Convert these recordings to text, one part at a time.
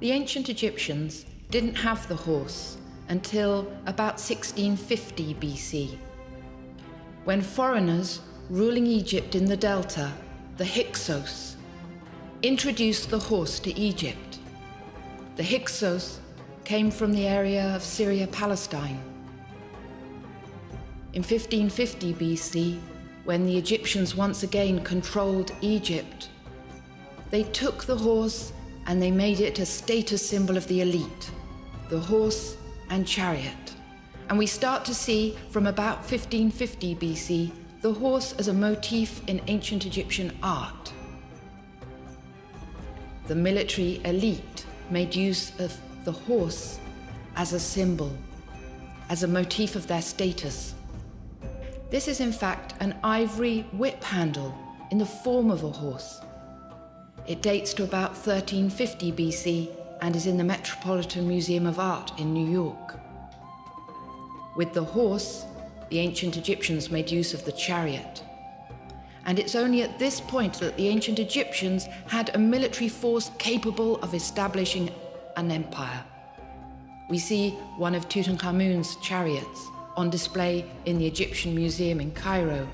The ancient Egyptians didn't have the horse until about 1650 BC, when foreigners ruling Egypt in the Delta, the Hyksos, introduced the horse to Egypt. The Hyksos came from the area of Syria-Palestine. In 1550 BC, when the Egyptians once again controlled Egypt, they took the horse and they made it a status symbol of the elite, the horse and chariot. And we start to see from about 1550 BC the horse as a motif in ancient Egyptian art. The military elite made use of the horse as a symbol, as a motif of their status. This is in fact an ivory whip handle in the form of a horse. It dates to about 1350 BC and is in the Metropolitan Museum of Art in New York. With the horse, the ancient Egyptians made use of the chariot. And it's only at this point that the ancient Egyptians had a military force capable of establishing an empire. We see one of Tutankhamun's chariots on display in the Egyptian Museum in Cairo.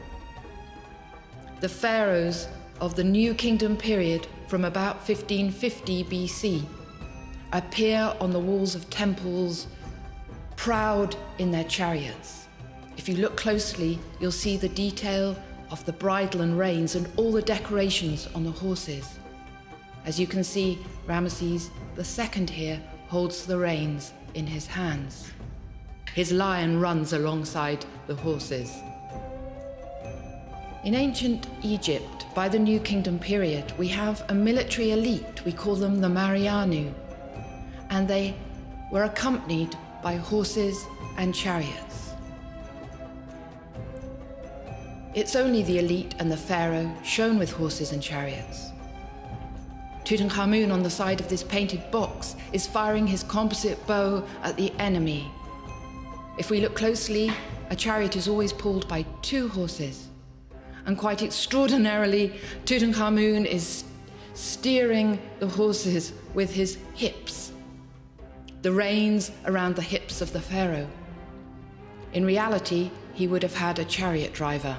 The pharaohs of the New Kingdom period from about 1550 BC appear on the walls of temples, proud in their chariots. If you look closely, you'll see the detail of the bridle and reins and all the decorations on the horses. As you can see, Ramesses II here holds the reins in his hands. His lion runs alongside the horses. In ancient Egypt, by the New Kingdom period, we have a military elite. We call them the Marianu, and they were accompanied by horses and chariots. It's only the elite and the pharaoh shown with horses and chariots. Tutankhamun on the side of this painted box is firing his composite bow at the enemy. If we look closely, a chariot is always pulled by two horses. And quite extraordinarily, Tutankhamun is steering the horses with his hips, the reins around the hips of the pharaoh. In reality, he would have had a chariot driver.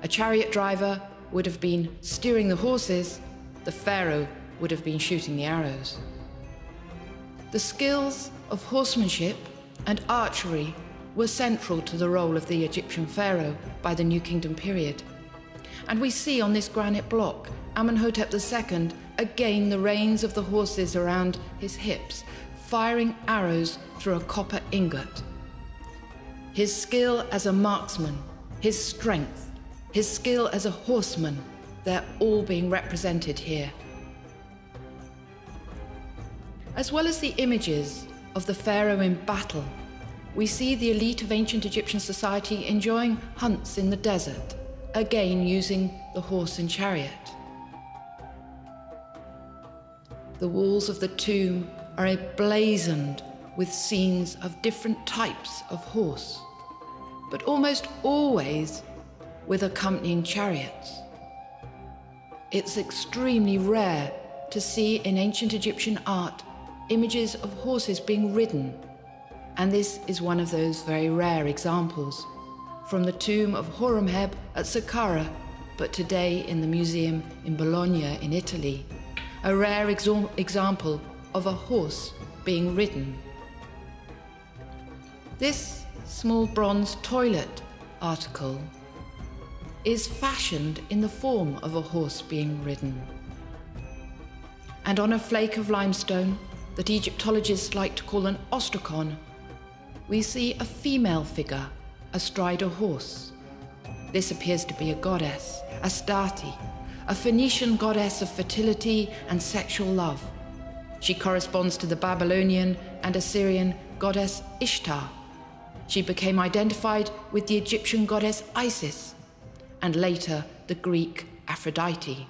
A chariot driver would have been steering the horses, the pharaoh would have been shooting the arrows. The skills of horsemanship and archery were central to the role of the Egyptian pharaoh by the New Kingdom period. And we see on this granite block, Amenhotep II, again the reins of the horses around his hips, firing arrows through a copper ingot. His skill as a marksman, his strength, his skill as a horseman, they're all being represented here. As well as the images of the pharaoh in battle, we see the elite of ancient Egyptian society enjoying hunts in the desert, again using the horse and chariot. The walls of the tomb are emblazoned with scenes of different types of horse, but almost always with accompanying chariots. It's extremely rare to see in ancient Egyptian art images of horses being ridden, and this is one of those very rare examples from the tomb of Horemheb at Saqqara, but today in the museum in Bologna in Italy, a rare example of a horse being ridden. This small bronze toilet article is fashioned in the form of a horse being ridden. And on a flake of limestone that Egyptologists like to call an ostracon, we see a female figure astride a horse. This appears to be a goddess, Astarte, a Phoenician goddess of fertility and sexual love. She corresponds to the Babylonian and Assyrian goddess Ishtar. She became identified with the Egyptian goddess Isis, and later the Greek Aphrodite.